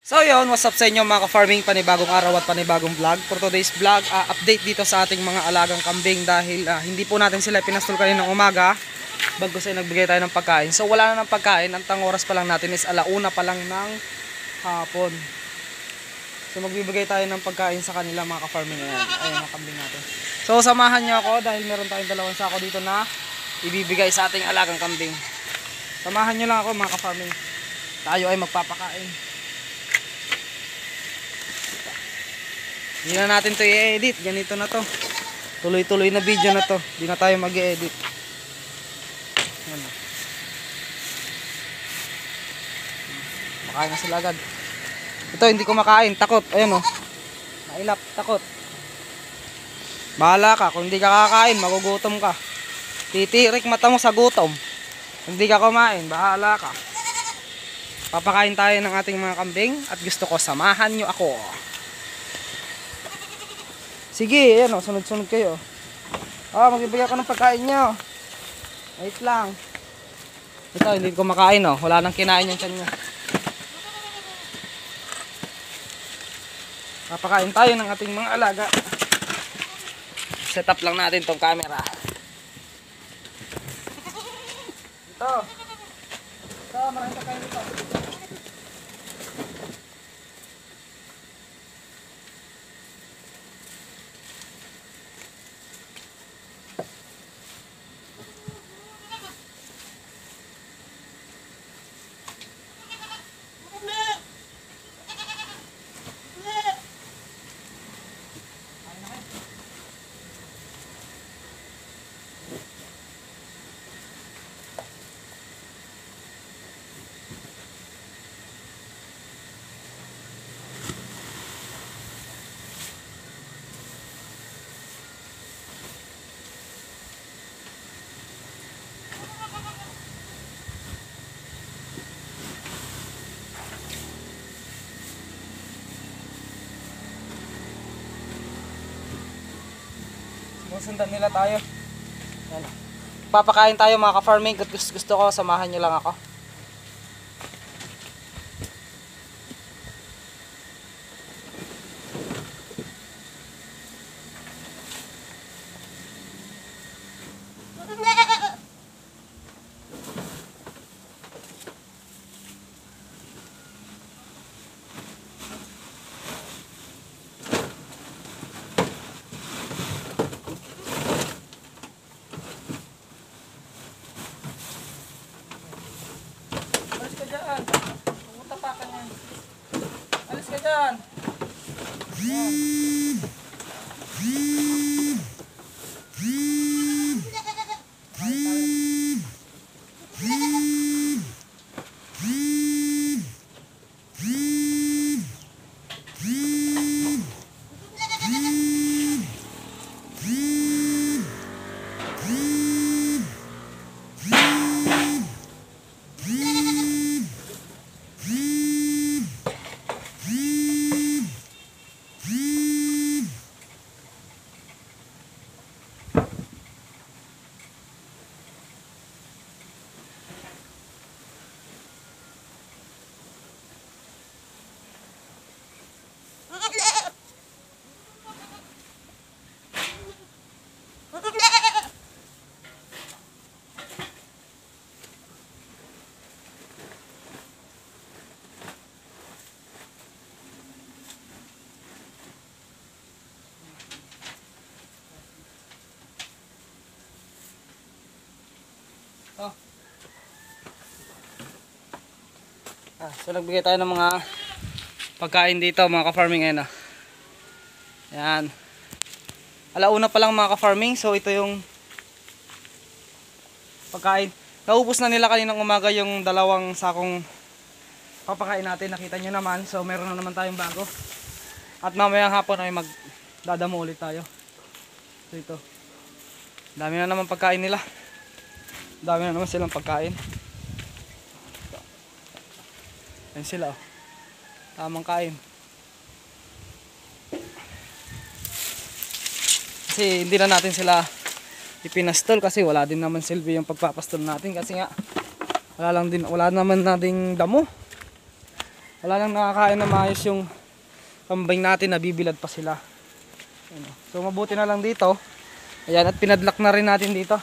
So yun, what's up sa inyo mga ka-farming, panibagong araw at panibagong vlog. For today's vlog, update dito sa ating mga alagang kambing dahil hindi po natin sila pinastol kanina ng umaga bago sa nagbigay tayo ng pagkain. So wala na ng pagkain, ang oras pa lang natin is alauna pa lang ng hapon. So magbibigay tayo ng pagkain sa kanila mga ka-farming. Ayan mga kambing natin. So samahan nyo ako dahil meron tayong dalawang sako dito na ibibigay sa ating alagang kambing. Samahan nyo lang ako mga ka-farming. Tayo ay magpapakain. Hindi na natin to i-edit. Ganito na to. Tuloy-tuloy na video na to. Hindi na tayo mag-i-edit. Makain na sila agad. Ito hindi ko makain. Takot. Ayan o. Nailap. Takot. Bahala ka. Kung hindi ka kakain, magugutom ka. Titirik mata mo sa gutom. Kung hindi ka kumain, bahala ka. Papakain tayo ng ating mga kambing. At gusto ko samahan nyo ako. Sige, ayan o, sunod-sunod kayo. Magbibigay ako ng pagkain nyo. Wait lang. Ito, hindi ko makain o. Wala nang kinain yung tiyan nyo. Papakain tayo ng ating mga alaga. Set up lang natin tong camera. Ito. Ito, maraming pagkain dito. Sundan nila tayo. Yan. Papakain tayo mga ka-farming. Gusto ko, samahan nyo lang ako. Alis ka dyan. So nagbigay tayo ng mga pagkain dito mga ka-farming. Ayan. Yan. Alauna pa lang mga ka-farming. So ito yung pagkain. Naubos na nila kaninang umaga yung dalawang sakong papakain natin. Nakita nyo naman. So meron na naman tayong bago. At mamayang hapon ay magdadamo ulit tayo. So ito. Dami na naman pagkain nila. Dami na naman silang pagkain. Ayan sila oh. Tamang kain. Kasi hindi na natin sila ipinastol kasi wala din naman silbi yung pagpapastol natin kasi nga wala naman nating damo. Wala nang nakakain na maayos yung kambing natin, nabibilad pa sila. Ayan, oh. So mabuti na lang dito. Ayan, at pinadlock na rin natin dito.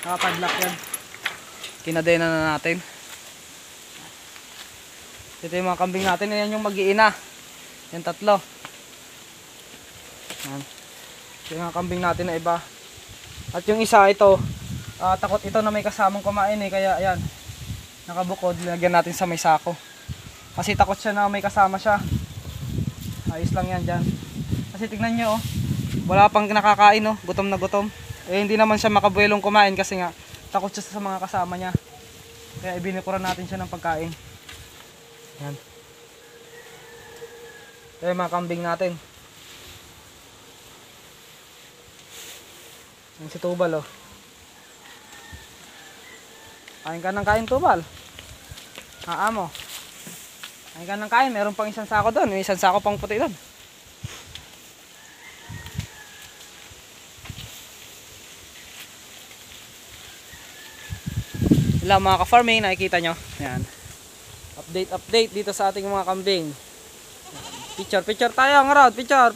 Nakapadlock yan. Kinadena na natin. Ito yung mga kambing natin. Ayan yung mag-iina. Yan 3. Ayan. Ito yung mga kambing natin na iba. At yung isa ito, takot ito na may kasamang kumain eh. Kaya ayan, nakabukod. Lagyan natin sa may sako. Kasi takot siya na may kasama siya. Ayos lang yan dyan. Kasi tignan nyo, oh, wala pang nakakain, oh, gutom na gutom. Eh hindi naman siya makabuelong kumain kasi nga takot siya sa mga kasama niya. Kaya ibinikuran natin siya ng pagkain. Yan. Ito yung mga kambing natin. Yan si Tubal, oh. Kain ka ng kain, Tubal. Amo. Kain ka ng kain. Meron pang isang sako doon. May isang sako pang puti doon. Wala mga ka-farming, nakikita nyo. Ayan. Update dito sa ating mga kambing. Picture tayo ang road. Picture.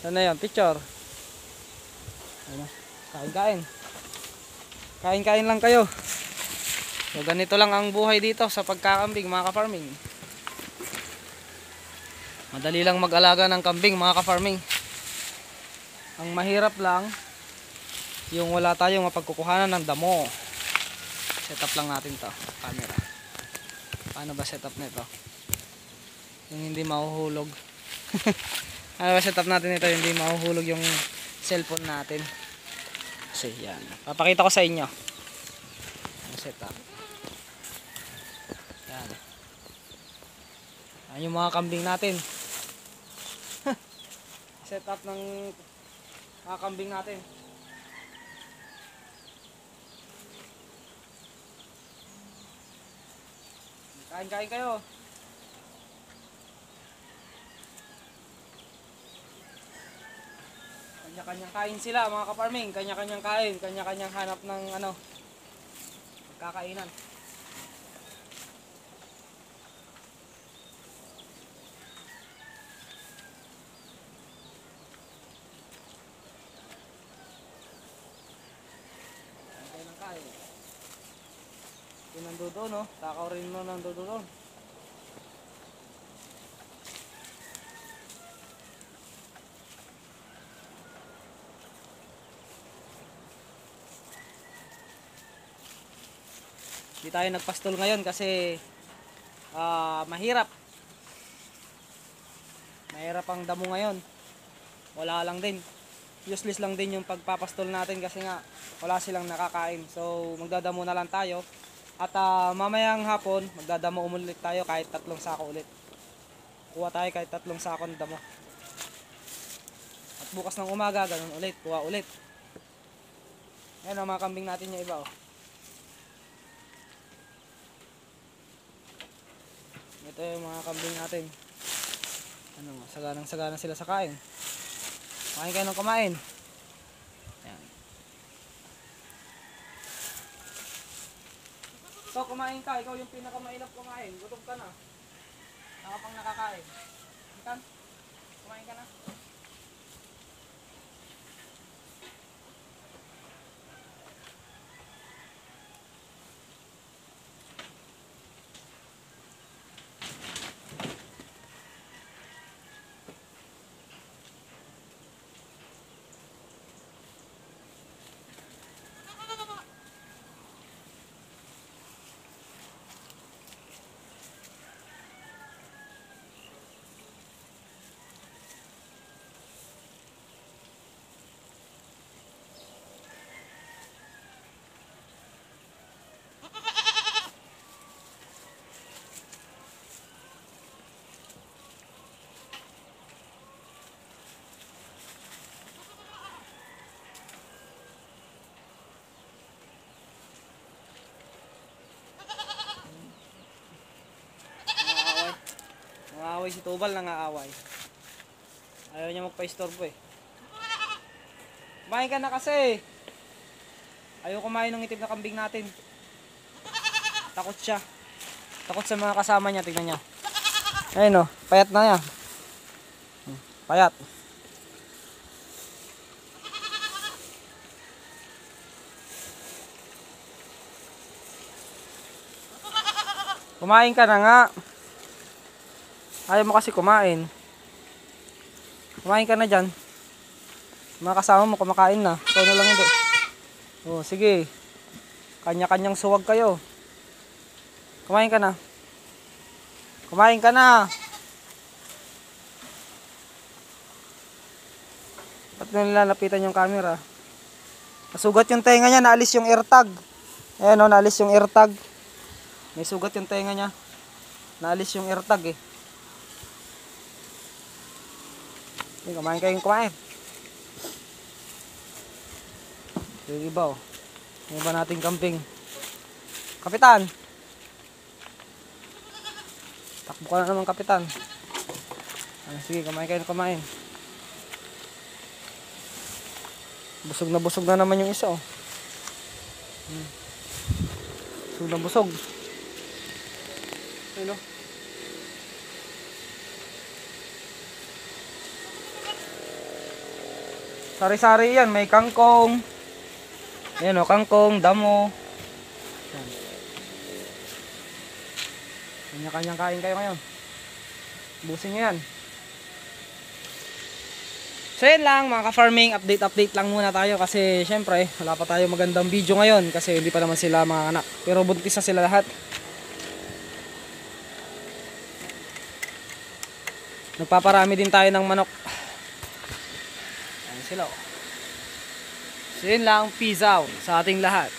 Sana yan, picture. Ayan. Kain lang kayo. So ganito lang ang buhay dito sa pagkakambing mga ka-farming. Madali lang mag-alaga ng kambing mga ka-farming. Ang mahirap lang yung wala tayong mapagkukuhanan ng damo. Setup lang natin to, camera. Paano ba setup nito? Yung hindi mahuhulog. Ano ba setup natin ito, hindi mahuhulog yung cellphone natin. Kasi yan, papakita ko sa inyo ang setup. Yan. Yan yung mga kambing natin. Setup ng mga kambing natin. Kain kayo. Kanya-kanyang kain sila mga ka-farming. Kanya-kanyang kain. Kanya-kanyang hanap ng kakainan. Kain. Ito nandoon, no? Takaw rin mo nandoon. Hindi tayo nagpastol ngayon kasi mahirap ang damo ngayon. Wala lang din, useless lang din yung pagpapastol natin kasi nga wala silang nakakain. So magdadamo na lang tayo at mamayang hapon magdadamo umulit tayo kahit 3 sako ulit. Kuha tayo kahit 3 sako ng damo at bukas ng umaga ganun ulit, kuha ulit. Ayan ang mga kambing natin yung iba, oh. Ito yung mga kambing natin. Saganang-sagana sila sa kain. Kain kayo ng kumain. Ayan. So kumain ka, ikaw yung pinakamailap kumain. Gutom ka na. Nakapang nakakain. Ikan, kumain ka na. Nangaaway si Tubal, nangaaway. Ayaw niya magpa-istorbo eh. Kumain ka na kasi. Ayaw kumain ng itim na kambing natin. Takot siya. Takot sa mga kasama niya, tignan niya. Ayun oh, payat na yan. Payat. Kumain ka na nga. Ayaw mo kasi kumain. Kumain ka na dyan. Mga kasama mo kumakain na. Ikaw na lang hindi. Oh, sige. Kanya-kanyang suwag kayo. Kumain ka na. Kumain ka na. Ba't nilalapitan yung camera? Nasugat yung tenga niya, naalis yung AirTag. Ayan o, naalis yung AirTag. May sugat yung tenga niya. Naalis yung AirTag eh. Kumain kayong kumain. Yung iba oh. Yung iba nating kambing. Kapitan! Takbo ka na naman, kapitan. Sige, kumain kayo, kumain. Busog na naman yung isa oh. Busog na busog. Ayun oh. Sari-sari yan, may kangkong. Ayan o, kangkong, damo. Kanya-kanyang kain kayo ngayon. Busin nyo yan. So yan lang mga ka-farming, update lang muna tayo kasi syempre wala pa tayo magandang video ngayon kasi hindi pa naman sila mga anak. Pero buntis na sila lahat. Nagpaparami din tayo ng manok. Ayan sila oh. So yun lang, peace out sa ating lahat.